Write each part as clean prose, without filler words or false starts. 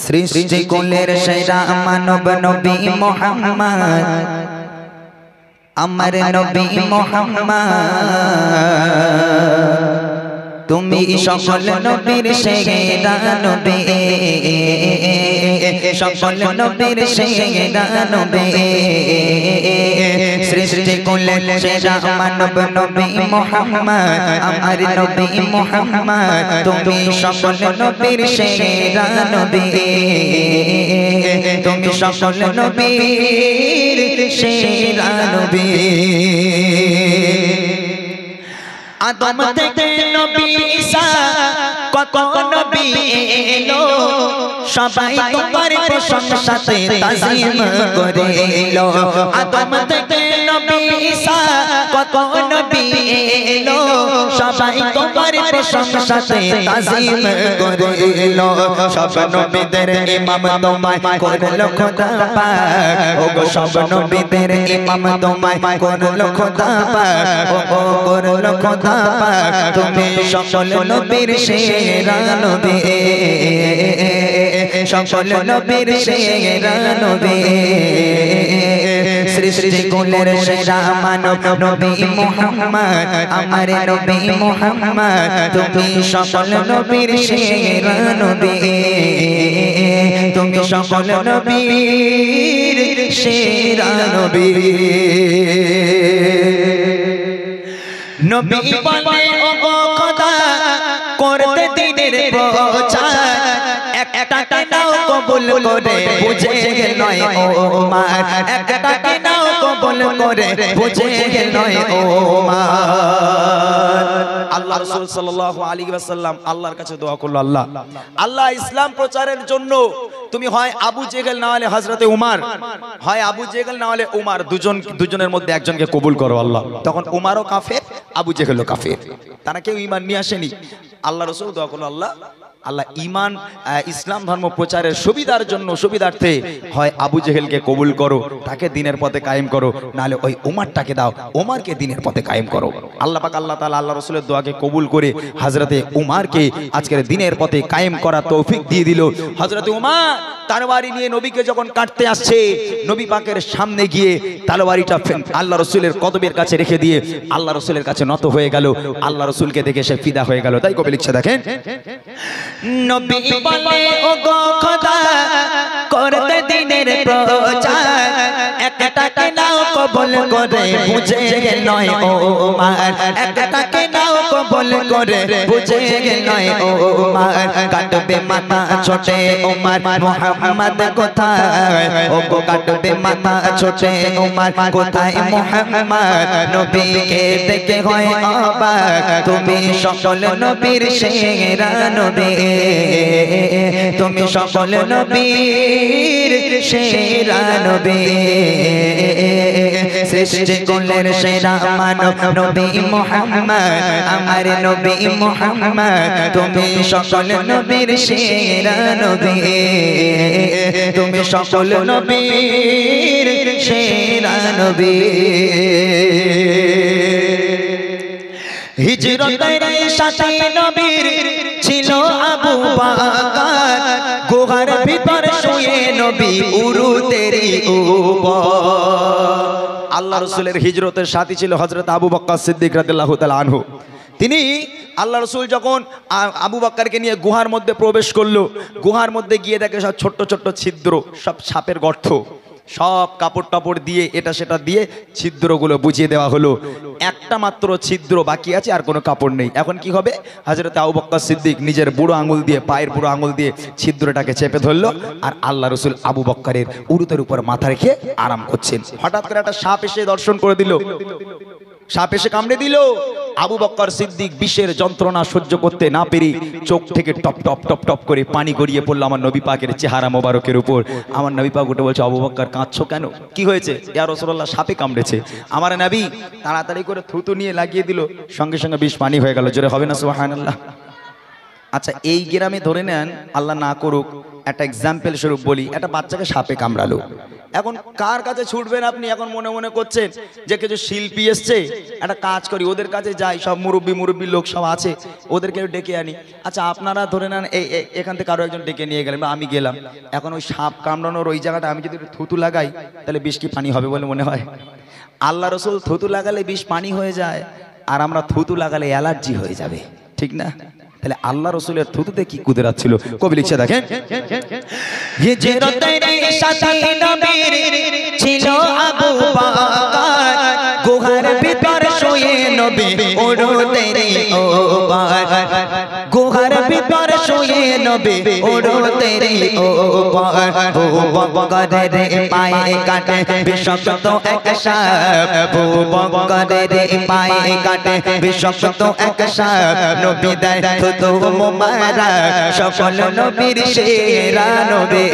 সৃষ্টি কুলের সেরা মানব নবী মুহাম্মদ, আমার নবী মুহাম্মদ। তুমি সকল নবীর সেরা নবী, সকল নবীর সেরা নবী। সৃষ্টি কুলের সেরা মানব নবী মুহাম্মদ, আমার নবী মুহাম্মদ। তুমি সকল নবীর সেরা নবী, তুমি সকল নবীর সেরা নবী। আদম থেকে নবী ঈসা কত নবী এলো, সবাই তোমার প্রশংসাতে তাজিম করিলো। আদম থেকে নবী ঈসা কত নবী এলো, সবাই তোমার প্রশংসাতে তাজিম করিলো। সব নবীদের ইমাম তোমায় করলো খোদা পাক, ওগো সব নবীদের ইমাম তোমায় করলো খোদা পাক, ও করলো খোদা পাক। তুমি সকল নবীর সেরা নবী, সকল নবীর সেরা নবী। সৃষ্টি কুলের সেরা মানব নবী মুহাম্মদ, আমার নবী মুহাম্মদ। তুমি সকল নবীর সেরা নবী, তুমি সকল নবীর সেরা নবী। নবী বলে ও খোদা করতে দিনের প্রচার, একটাকে নাও কবুল করে বুঝে নয় ও মার, একটাকে নাও কবুল করে বুঝে নয় ও মার। আল্লাহ রাসূল সাল্লাল্লাহু আলাইহি ওয়াসাল্লাম আল্লাহর কাছে দোয়া করলো, আল্লাহ আল্লাহ ইসলাম প্রচারের জন্য তুমি হয় আবু জেহেল না হলে হযরতে উমর, হয় আবু জেহেল না হলে উমর, দুজনের মধ্যে একজনকে কবুল করো আল্লাহ। তখন উমরও কাফের, আবু জেহেলও কাফের, তারা কেউ ঈমান নিয়ে আসেনি। আল্লাহ রাসূল দোয়া করলো, আল্লাহ আল্লাহ ঈমান ইসলাম ধর্ম প্রচারের সুবিধার জন্য, সুবিধার্থে হয় আবু জেহেলকে কবুল করো, তাকে দ্বীনের পথে কায়েম করো, নাহলে ওই উমরটাকে দাও, উমরকে দ্বীনের পথে কায়েম করো। আল্লাহ পাক আল্লাহ তাআলা আল্লাহ রাসূলের দোয়াকে কবুল করে হযরতে উমরকে আজকের দ্বীনের পথে কায়েম করার তৌফিক দিয়ে দিল। হযরতে উমর তরবারি নিয়ে নবীকে যখন কাটতে আসছে, নবী পাকের সামনে গিয়ে তরবারিটা আল্লাহ রাসূলের কদমের কাছে রেখে দিয়ে আল্লাহ রাসূলের কাছে নত হয়ে গেল। আল্লাহ রাসূলকে দেখে সে ফিদা হয়ে গেল। তাই কবি লিখছে, দেখেন, নবী বলে ও গো খোদা করতে দিনের প্রচার, একটাকে নাও কবুল করে বুঝে নয় ও মার, একটাকে নাও কবুল করে বুঝে নয় ও মার। কাটবে মাথা ছোটে উমর মুহাম্মদ কোথায়, ও গো কাটবে মাথা ছোটে উমর কোথায় মুহাম্মদ। নবীকে দেখে হয় অবাক, তুমি সকল নবীর সেরা নবী, তুমি সকল নবীর সেরা নবী। সৃষ্টি কুলের সেরা মানব নবী মুহাম্মদ, আমার নবী মুহাম্মদ। তুমি সকল নবীর সেরা নবী, তুমি সকল নবীর সেরা নবী। হিজরতের সাথে নবীর ছিল আবু বকর, গুহার ভিতর শুয়ে নবী উরুতেরি উপর। আল্লাহ রাসূলের হিজরতের সাথী ছিল হযরত আবু বকর সিদ্দিক রাদিয়াল্লাহু তাআলা আনহু। তিনি আল্লাহ রাসূল যখন আবু বকরকে নিয়ে গুহার মধ্যে প্রবেশ করলো, গুহার মধ্যে গিয়ে দেখে সব ছোট্ট ছোট্ট ছিদ্র, সব সাপের গর্ত, সব কাপড় টাপড় দিয়ে এটা সেটা দিয়ে ছিদ্রগুলো বুঝিয়ে দেওয়া হলো। একটা মাত্র ছিদ্র বাকি আছে, আর কোনো কাপড় নেই। এখন কি হবে? হযরত আবু বকর সিদ্দিক নিজের বুড়ো আঙুল দিয়ে, পায়ের বুড়ো আঙুল দিয়ে ছিদ্রটাকে চেপে ধরলো, আর আল্লাহ রাসূল আবু বকরের উরুতের উপর মাথা রেখে আরাম করছেন। হঠাৎ করে একটা সাপ এসে দর্শন করে দিল, সাপ এসে কামড়ে দিল। আবু বকর সিদ্দিক বিষের যন্ত্রণা সহ্য করতে না পেরে চোখ থেকে টপ টপ টপ টপ করে পানি গড়িয়ে পড়লো আমার নবী পাকের চেহারা মোবারকের উপর। আমার নবী পাক উঠে বলছে, আবু বকর কাঁদছো কেন? কি হয়েছে? ইয়া রাসূলুল্লাহ, সাপে কামড়েছে। আমার নবী তাড়াতাড়ি করে থুতু নিয়ে লাগিয়ে দিল, সঙ্গে সঙ্গে বিষ পানি হয়ে গেল। জোরে হবে না সুবহানাল্লাহ? আচ্ছা, এই গ্রামে ধরে নেন, আল্লাহ না করুক, একটা এক্সাম্পল স্বরূপ বলি, একটা বাচ্চাকে সাপে কামড়ালো, এখন কার কাছে ছুটবেন আপনি? এখন মনে মনে করছেন যে কিছু শিল্পী এসছে, একটা কাজ করি ওদের কাছে যাই, সব মুরব্বী লোক সব আছে, ওদেরকে ডেকে আনি। আচ্ছা আপনারা ধরে নেন এখান থেকে কারো একজন ডেকে নিয়ে গেলেন বা আমি গেলাম, এখন ওই সাপ কামড়ানোর ওই জায়গাটা আমি যদি একটু থুতু লাগাই তাহলে বিষ কি পানি হবে বলে মনে হয়? আল্লাহ রসুল থুতু লাগালে বিষ পানি হয়ে যায়, আর আমরা থুতু লাগালে অ্যালার্জি হয়ে যাবে, ঠিক না? তাহলে আল্লাহ রসুলের থুতুতে কি কুদরাত ছিল? কবি লিখছে দেখেন, ছিল আবু বকর গুহার ভিতর শুয়ে নবী উড়তে রে ও বকর, গুহার ভিতর শুয়ে নবী উড়তে রে ও বকর, ও বকরের পায়ে কাটে বিষাক্ত এক সাপ, ও বকরের পায়ে কাটে বিষাক্ত এক সাপ, নবী দেয় থুতু মুবারক সকল নবীর সেরা নবী,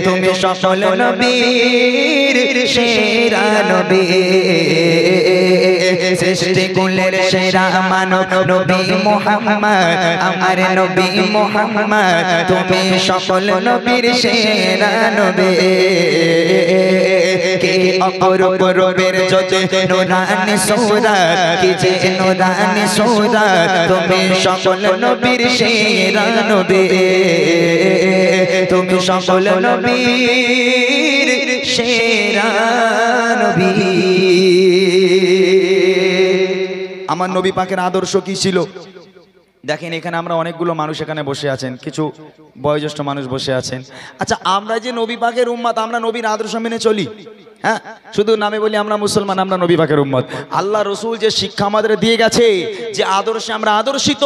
তুমি সকল নবীর সেরা নবী, সৃষ্টি কুলের সেরা মানব নবী মুহাম্মদ, আমার নবী মুহাম্মদ, তুমি সকল নবীর সেরা নবী, কে অপরূপ রূপের জ্যোতি নূরানি সূরত, কি যে নূরানি সূরত, তুমি সকল নবীর সেরা নবী, তুমি সকল নবীর সেরা নবী। আমার নবী পাকের আদর্শ কি ছিল দেখেন, এখানে আমরা অনেকগুলো মানুষ এখানে বসে আছেন, কিছু বয়োজ্যেষ্ঠ মানুষ বসে আছেন। আচ্ছা আমরা যে নবী পাকের উম্মত, আমরা নবীর আদর্শ মেনে চলি? হ্যাঁ, শুধু নামে বলি আমরা মুসলমান, আমরা নবী পাকের উম্মত। আল্লাহ রসুল যে শিক্ষা আমাদের দিয়ে গেছে, যে আদর্শে আমরা আদর্শিত,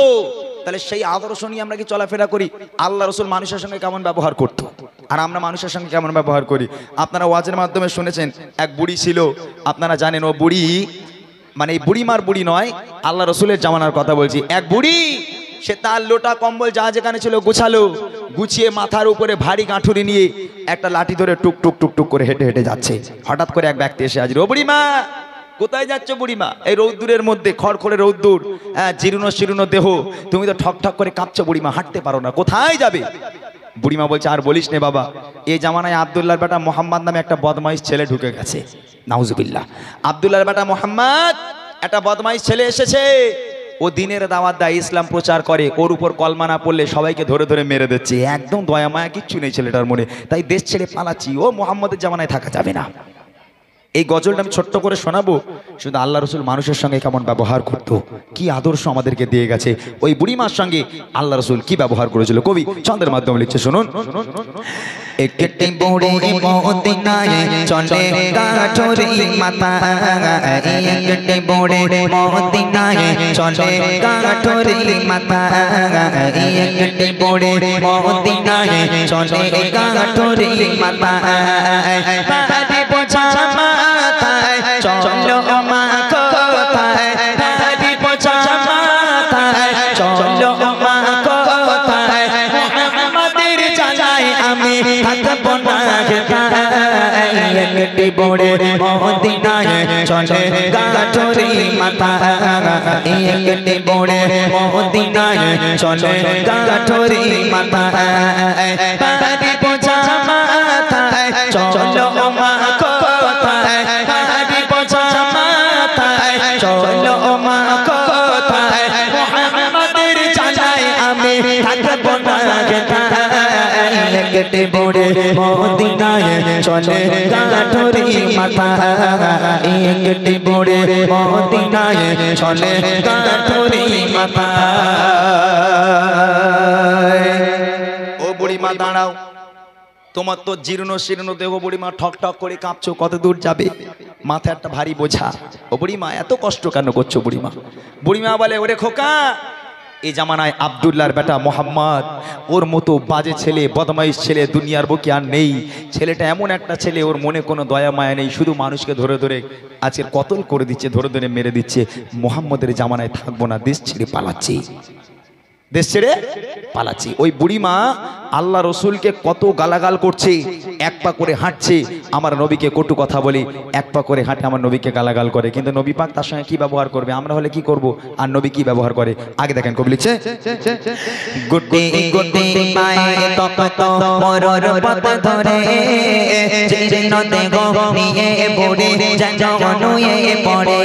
তাহলে সেই আদর্শ নিয়ে আমরা কি চলাফেরা করি? আল্লাহ রসুল মানুষের সঙ্গে কেমন ব্যবহার করতো, আর আমরা মানুষের সঙ্গে কেমন ব্যবহার করি? আপনারা ওয়াজের মাধ্যমে শুনেছেন, এক বুড়ি ছিল, আপনারা জানেন ও বুড়ি, মানে এই বুড়িমার বুড়ি নয়, আল্লাহ রসুলের জামানার কথা বলছি। এক বুড়ি, সে তার লোটা কম্বল যা যেখানে ছিল গুছালো, গুছিয়ে মাথার উপরে ভারী গাঁঠুরি নিয়ে একটা লাঠি ধরে টুক টুক টুক টুক করে হেঁটে হেঁটে যাচ্ছে। হঠাৎ করে এক ব্যক্তি এসে হাজির, ও বুড়িমা কোথায় যাচ্ছ বুড়িমা? এই রৌদ্দুরের মধ্যে, খড়খড়ে রৌদ্দুর, হ্যাঁ, জীর্ণ শীর্ণ দেহ, তুমি তো ঠক ঠক করে কাঁপছো বুড়িমা, হাঁটতে পারো না, কোথায় যাবে? বুড়িমা বলছে, আর বলিস নে বাবা, এই জামানায় আব্দুল্লাহর বেটা মোহাম্মদ নামে একটা বদমাইশ ছেলে ঢুকে গেছে। নাউজুবিল্লাহ। আব্দুল্লাহর বেটা মোহাম্মদ, একটা বদমাইশ ছেলে এসেছে, ও দিনের দাওয়াত দেয়, ইসলাম প্রচার করে, ওর উপর কলমা না পড়লে সবাইকে ধরে ধরে মেরে দিচ্ছে, একদম দয়া মায়া কিচ্ছু নেই ছেলেটার মনে, তাই দেশ ছেড়ে পালাচ্ছি, ও মোহাম্মদের জামানায় থাকা যাবে না। এই গজলটা আমি ছোট্ট করে শোনাবো, শুধু আল্লাহ রসুল মানুষের সঙ্গে কেমন ব্যবহার করতো, কি আদর্শ আমাদেরকে দিয়ে গেছে, ওই বুড়িমার সঙ্গে আল্লাহ রসুল কি ব্যবহার করেছিল, কবি ছন্দের মাধ্যমে লিখছে, শুনুন। একটি বুড়ি মদিনায় চলে কাঠুরি মাথা, একটি বুড়ি মদিনায় চলে কাঠুরি মাথা, একটি বুড়ি মদিনায় চলে কাঠুরি মাথা, পারি বোঝা মাথায় চলো মা কোথায়, পারি বোঝা মাথায় চলো মা কোথায়, মুহাম্মাদের জানায় আমি থাকবো না কোথায়, একটি বুড়ি মদিনায় চলে কাঠুরি মাথা, একটি বুড়ি মদিনায় চলে কাঠুরি মাথা, পারি বোঝা মাথায় চলো মা কোথায়, পারি বোঝা মাথায় চলো মা কোথায়, মুহাম্মাদের জানায় আমি থাকবো না কোথায়, একটি বুড়ি মদিনায় চলে কাঠুরি মাথা, একটি বুড়ি মদিনায় চলে কাঠুরি মাথা। ও বুড়িমা দাঁড়াও, তোমার তো জীর্ণ শীর্ণ দেহ, বুড়িমা ঠক ঠক করে কাঁপছো, কত দূর যাবে? মাথায় একটা ভারী বোঝা। ও বুড়িমা এত কষ্ট কেন করছো বুড়িমা? বুড়িমা বলে, ওরে খোকা, এই জামানায় আব্দুল্লাহর বেটা মোহাম্মদ, ওর মতো বাজে ছেলে, বদমাইশ ছেলে দুনিয়ার বুকে আর নেই। ছেলেটা এমন একটা ছেলে, ওর মনে কোনো দয়া মায়া নেই, শুধু মানুষকে ধরে ধরে আজকে কতল করে দিচ্ছে, ধরে ধরে মেরে দিচ্ছে। মোহাম্মদের জামানায় থাকবো না, দেশ ছেড়ে পালাচ্ছি, দেশ ছেড়ে পালাচ্ছি। ওই বুড়িমা আল্লাহ রসুলকে কত গালাগাল করছে, এক পা করে হাঁটছে, আমার নবীকে কটু কথা বলে, এক পা করে হাঁটে আমার নবীকে গালাগাল করে, কিন্তু নবী পাক তার সঙ্গে কি ব্যবহার করবে, আমরা হলে কি করব, আর নবী কি ব্যবহার করে আগে দেখেন। কবি লিখছে গুটি গুটি পায়ে তপ্ত মরর পথ ধরে চিহ্নতে গো নিয়ে পড়ে জননুয়ে পড়ে।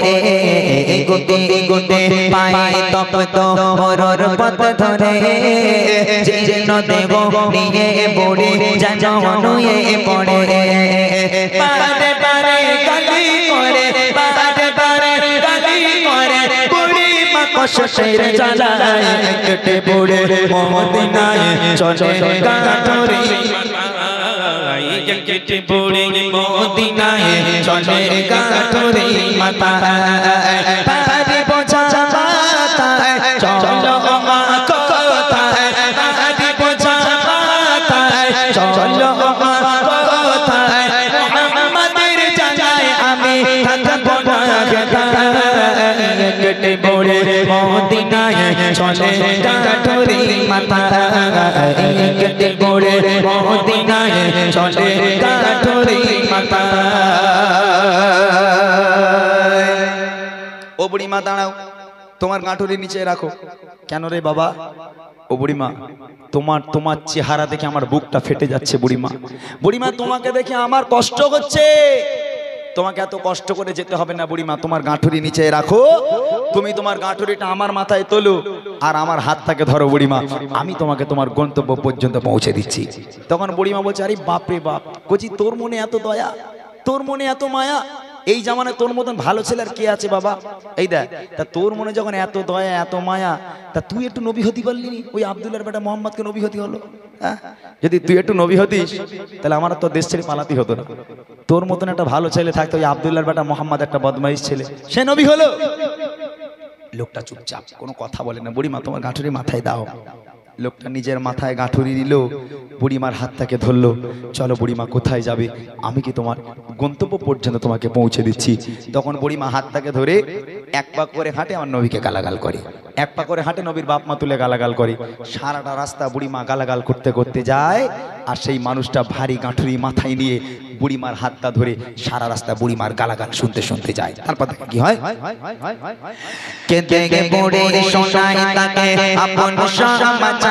গুটি গুটি পায়ে তপ্ত মরর পথ ধরে চিহ্নতে গো নিয়ে পড়ে জননুয়ে পড়ে। পারে পারে গালি করে, পারে পারে গালি করে, বুড়ি মা কষ্টের জ্বালায় কেটে পড়ে মদিনায় চলে গাঠরি কেটে পড়ে মদিনায় চলে গাঠরি মাতা। পারি বোঝা মাতায় চলো মা কোথায়, পারি বোঝা মাতায় চলো মা কোথায়, মুহাম্মাদের জানায় আমি থাকবো না কেটে পড়ে মদিনায় চলে গাঠরি মাতা। কেটে পড়ে মদিনায় চলে গাঠরি মাতা। ও বুড়িমা দাঁড়াও, তোমার গাঁঠুরি নিচে রাখো। কেন রে বাবা? ও বুড়িমা, তোমার চেহারা দেখে আমার বুকটা ফেটে যাচ্ছে বুড়িমা। বুড়িমা, তোমাকে দেখে আমার কষ্ট হচ্ছে। তোমাকে এত কষ্ট করে যেতে হবে না বুড়িমা, তোমার গাঁঠুরি নিচে রাখো। তুমি তোমার গাঁঠুরিটা আমার মাথায় তোলো আর আমার হাতটাকে ধরো বুড়িমা, আমি তোমাকে তোমার গন্তব্য পর্যন্ত পৌঁছে দিচ্ছি। তখন বুড়িমা বলছে, আরে বাপরে বাপ, কচি তোর মনে এত দয়া, তোর মনে এত মায়া, এই জামানায় তোর মতন ভালো ছেলে আর কে আছে বাবা? এই দেখ, তা তোর মনে যখন এত দয়া এত মায়া, তা তুই একটু নবী হতে পারলি নি? ওই আব্দুল্লাহর বেটা মোহাম্মদকে নবী হতে হলো। হ্যাঁ, যদি তুই একটু নবী হতিস তাহলে আমার তো দেশ ছেড়ে পালাতে হতো না। তোর মতন একটা ভালো ছেলে থাকতো, ওই আব্দুল্লাহর বেটা মোহাম্মদ একটা বদমাইশ ছেলে, সে নবী হলো। লোকটা চুপচাপ, কোনো কথা বলে না। বুড়িমা, তোমার গাঁঠুরি মাথায় দাও। লোকটা নিজের মাথায় গাঁঠুরি নিল, বুড়িমার হাতটাকে ধরলো। চলো বুড়িমা, কোথায় যাবে? আমি কি তোমার গন্তব্য পর্যন্ত তোমাকে পৌঁছে দিচ্ছি। তখন বুড়িমা হাতটাকে ধরে এক পা করে হাঁটে, আমার নবীকে গালাগাল করে, এক পা করে হাঁটে, নবীর বাপ মা তুলে গালাগাল করে। সারাটা রাস্তা বুড়িমা গালাগাল করতে করতে যায়, আর সেই মানুষটা ভারী গাঁঠুরি মাথায় নিয়ে বুড়িমার হাতটা ধরে সারা রাস্তা বুড়িমার গালাগাল শুনতে শুনতে যায়। তারপর কি হয়? কেঁদে পড়ে শোনাই তাকে আপন সমাচার,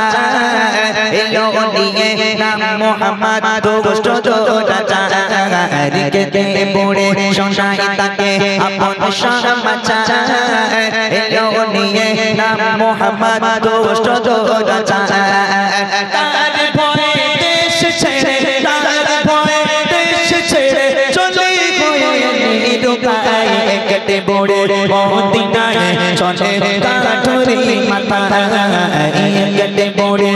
এলো নিয়ে নাম মুহাম্মদ দুষ্ট দুরাচার। কেঁদে পড়ে শোনাই তাকে আপন সমাচার, এলো নিয়ে নাম মুহাম্মদ দুষ্ট দুরাচার। তার ভয়ে দেশ ছেড়ে, তার ভয়ে দেশ ছেড়ে চলে নিরুপায়, কেটে পড়ে মদিনায় চলে গাঠরি মাতা। কেটে পড়ে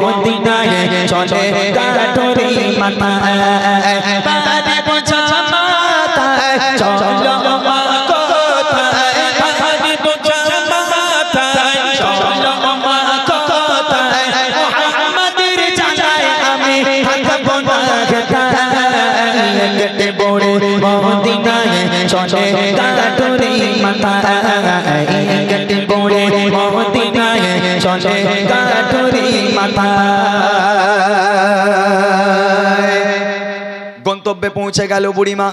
মদিনায় চলে গাঠরি মাতা। পারে বোঝা মাতায় চলো মা কোথায়, পারে বোঝা মাতায় চলো মা কোথায়, মুহাম্মাদের জানায় আমি থাকবো না কেটে পড়ে মদিনায় চলে গাঠরি মাতা। কেটে পড়ে মদিনায় চলে গাঠরি মাতা। গন্তব্যে পৌঁছে গেল বুড়িমা।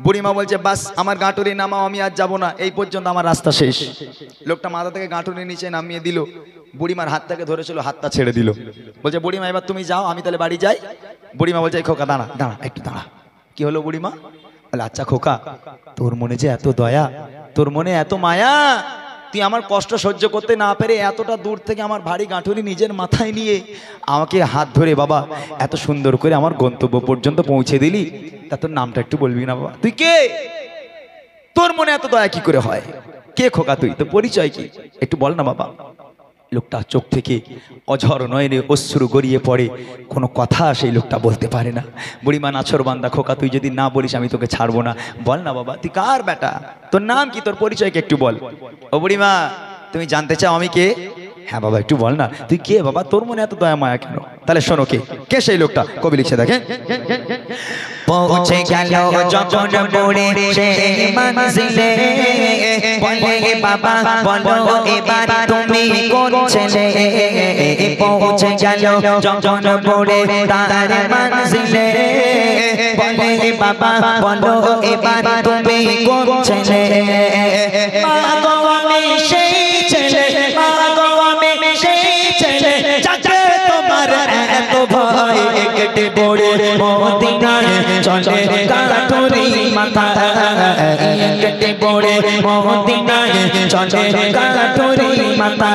বুড়িমা বলছে, বাস আমার গাঁটুরি নামাও, আমি আর যাবো না, এই পর্যন্ত আমার রাস্তা শেষ। লোকটা মাথা থেকে গাঁটুরি নিচে নামিয়ে দিল, বুড়িমার হাতটাকে ধরেছিল, হাতটা ছেড়ে দিল। বলছে, বুড়িমা এবার তুমি যাও, আমি তাহলে বাড়ি যাই। বুড়িমা বলছে, খোকা দাঁড়া দাঁড়া একটু দাঁড়া। কি হলো বুড়িমা? বলে, আচ্ছা খোকা, তোর মনে যে এত দয়া, তোর মনে এত মায়া, তুই আমার কষ্ট সহ্য করতে না পেরে এতটা দূর থেকে আমার ভারী গাঁঠুরি নিজের মাথায় নিয়ে আমাকে হাত ধরে বাবা এত সুন্দর করে আমার গন্তব্য পর্যন্ত পৌঁছে দিলি, তা তোর নামটা একটু বলবি না বাবা? তুই কে? তোর মনে এত দয়া কি করে হয়? কে খোকা তুই? তো পরিচয় কি একটু বল না বাবা। লোকটা চোখ থেকে অঝর নয়নে অশ্রু গড়িয়ে পড়ে, কোনো কথা সেই লোকটা বলতে পারে না। বুড়িমা নাছর বান্দা, খোকা তুই যদি না বলিস আমি তোকে ছাড়বো না, বল না বাবা তুই কার বেটা, তোর নাম কি, তোর পরিচয়কে একটু বল। ও বুড়িমা, তুমি জানতে চাও আমি কে? হ্যাঁ বাবা একটু বল না তুই কে বাবা, তোর মনে এত দয়া মায়া কেন? তাহলে শোনো কে সেই লোকটা। কবি লিখছে দেখেন, পৌঁছে গেল যখন পড়ে সেই মঞ্জিলে, বলে বাবা বলো এবার তুমি কোন ছেলে। পৌঁছে গেল যখন পড়ে তার মঞ্জিলে, বলে বাবা বলো এবার তুমি কোন ছেলে। মা গো আমি সেই ছেলে, মা গো আমি সেই ছেলে, যাকে তোমার এত ভয়। একটি বড়ে মদিনায় চলে কাঠুরি মাথা, একটি বড়ে মদিনায় চলে কাঠুরি মাথা।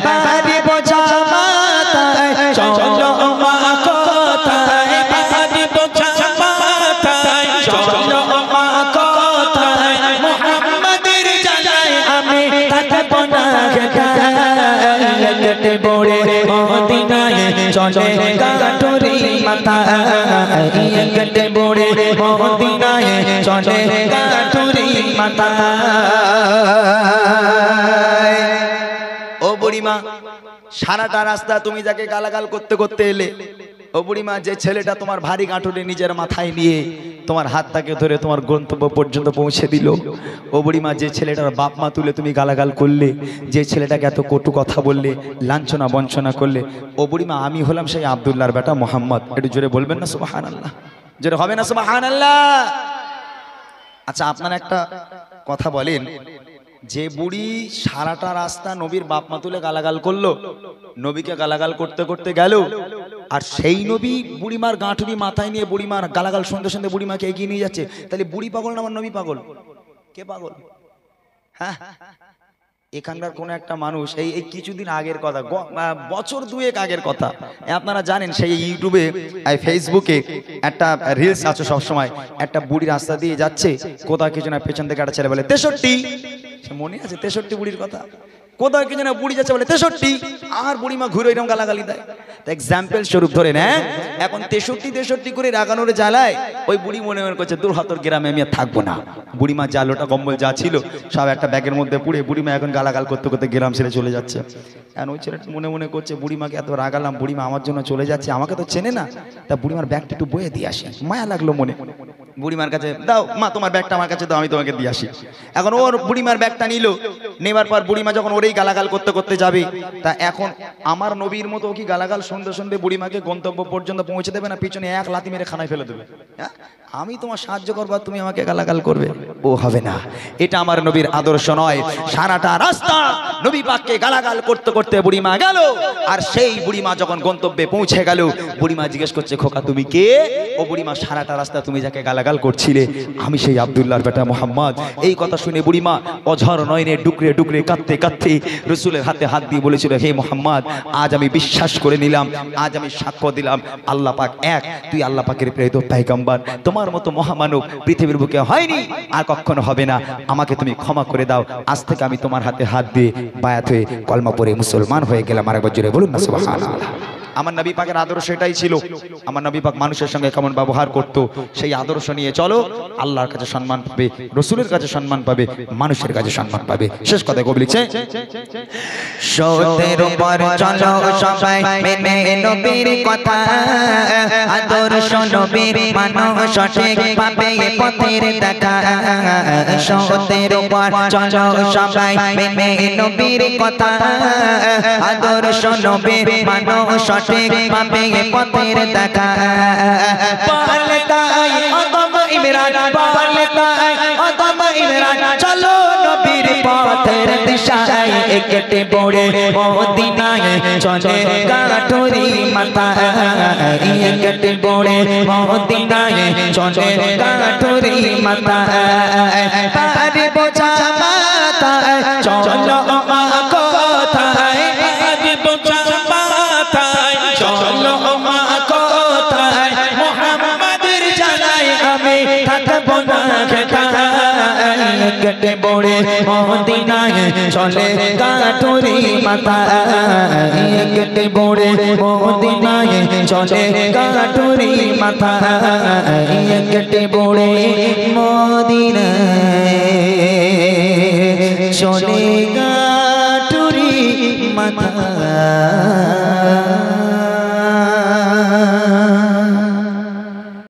ভারী বোঝা মাথায় চলো মা কোথায়, ভারী বোঝা মাথায় চলো মা কোথায়। মুহাম্মাদের জানায় আমি থাকবো না একটি বড়ে মদিনায় চলে কাঠুরি মাথা, একটি বড়ে মদিনায় চলে কাঠুরি মাথা। ও বুড়িমা সারাটা রাস্তা তুমি যাকে গালাগাল করতে করতে এলে, ও বুড়িমা যে ছেলেটা তোমার ভারী গাঁটুরে নিজের মাথায় নিয়ে তোমার হাতটাকে ধরে তোমার গন্তব্য পর্যন্ত পৌঁছে দিল, ও বুড়িমা যে ছেলেটার বাপ মা তুলে তুমি গালাগাল করলে, যে ছেলেটাকে এত কটু কথা বললে, লাঞ্ছনা বঞ্চনা করলে, ও বুড়িমা আমি হলাম সেই আব্দুল্লাহর বেটা মোহাম্মদ। একটু জোরে বলবেন না সুবহানাল্লাহ? জোরে হবে না সুবহানাল্লাহ? আচ্ছা আপনারা একটা কথা বলেন, যে বুড়ি সারাটা রাস্তা নবীর বাপ মা তুলে গালাগাল করলো, নবীকে গালাগাল করতে করতে গেল, আর সেই নবী বুড়িমার গাঁটুরি মাথায় নিয়ে বুড়িমার গালাগাল শুনতে শুনতে বুড়িমাকে এগিয়ে নিয়ে যাচ্ছে, তাহলে বুড়ি পাগল না আমার নবী পাগল? কে পাগল? হ্যাঁ এখানকার কোন একটা মানুষ এই কিছুদিন আগের কথা, বছর দুয়েক আগের কথা, আপনারা জানেন সেই ইউটিউবে ফেসবুকে একটা রিলস আছে সবসময়, একটা বুড়ি রাস্তা দিয়ে যাচ্ছে, কোথাও কিছু না পেছন থেকে একটা ছেলে বলে 63, মনে আছে 63 বুড়ির কথা? কোথাও কিছু না বুড়ি যাচ্ছে বলে 63, আর বুড়িমা ঘুরে এরকম গালাগালি দেয়। এক্সাম্পল স্বরূপ ধরে নেন, এখন 63 করে রাগানোর জ্বালায় ওই বুড়ি মনে মনে করছে দূর হাতর গ্রামে আমি আর থাকবো না। বুড়িমা জালোটা কম্বল যা ছিল সব একটা ব্যাগের মধ্যে পুড়ে বুড়িমা এখন গালাগাল করতে করতে গ্রাম ছেড়ে চলে যাচ্ছে। এখন ওই ছেলেটা মনে মনে করছে বুড়িমাকে এত রাগালাম, বুড়িমা আমার জন্য চলে যাচ্ছে, আমাকে তো চেনে না, তা বুড়িমার ব্যাগটা একটু বয়ে দিয়ে আসি, মায়া লাগলো মনে। বুড়িমার কাছে দাও মা, তোমার ব্যাগটা আমার কাছে দাও, আমি তোমাকে দিয়ে আসি। এখন ওর বুড়িমার ব্যাগটা নিল, নেবার পর বুড়িমা যখন ওরেই গালাগাল করতে করতে যাবে, তা এখন আমার নবীর মতো কি গালাগাল শুনতে শুনতে বুড়িমাকে গন্তব্য পর্যন্ত পৌঁছে দেবে না পিছনে এক লাথি মেরে খানায় ফেলে দেবে? হ্যাঁ আমি তোমার সাহায্য করবো আর তুমি আমাকে গালাগাল করবে? ও হবে না, এটা আমার নবীর আদর্শ নয়। সারাটা রাস্তা নবী পাককে গালাগাল করতে করতে বুড়িমা গেল, আর সেই বুড়িমা যখন গন্তব্যে পৌঁছে গেল, বুড়িমা জিজ্ঞেস করছে খোকা তুমি কে? ও বুড়িমা সারাটা রাস্তা তুমি যাকে গালাগাল করছিলে আমি সেই আব্দুল্লাহর বেটা মোহাম্মদ। এই কথা শুনে বুড়িমা অঝর নয়নে ডুকরে ডুকরে কাঁদতে কাঁদতে রসুলের হাতে হাত দিয়ে বলেছিল, হে মোহাম্মদ আজ আমি বিশ্বাস করে নিলাম, আজ আমি সাক্ষ্য দিলাম আল্লাহ পাক এক, তুই আল্লাহ পাকের প্রেরিত পয়গম্বর, তোমার মতো মহামানব পৃথিবীর বুকে হয়নি আর কখনো হবে না, আমাকে তুমি ক্ষমা করে দাও। আজ থেকে আমি তোমার হাতে হাত দিয়ে বায়াত হয়ে কলমা পড়ে মুসলমান হয়ে গেলাম। আরেকবার জোরে বলুন না সুবহানাল্লাহ। আমার নবী পাকের আদর্শ এটাই ছিল। আমার নবী পাক মানুষের সঙ্গে কেমন ব্যবহার করত, সেই আদর্শ নিয়ে চলো, আল্লাহর কাছে সম্মান পাবে, রসুলের কাছে সম্মান পাবে, মানুষের কাছে সম্মান পাবে। শেষ কথা কবি লিখছে, সত্যের উপর চলো সবাই মেনে নবীর কথা, আদর্শ নবীর মানো সঠিক পাবে পথের দেখা। সত্যের উপর চলো সবাই মেনে নবীর কথা, আদর্শ নবীর মানো সঠিক পাবে পথের দেখা। বলে তাই অদম ইমরান, বলে তাই অদম ইমরান, চলো নবীর পথের দিশায় একটি বড়ে মদিনায় চলে কাঠুরি মাথা, একটি বড়ে মদিনায় চলে কাঠুরি মাথা। পারি বোঝা মাথায় চলো মা কোথায়, পারি বোঝা মাথায় চলো মা কোথায়। মুহাম্মাদের জানায় আমি থাকবো না একটি বড়ে মদিনায় চলে কাঠুরি মাথা, একটি বড়ে মদিনায় চলে কাঠুরি মাথা, একটি বড়ে মদিনায় চলে কাঠুরি মাথা। মাথায়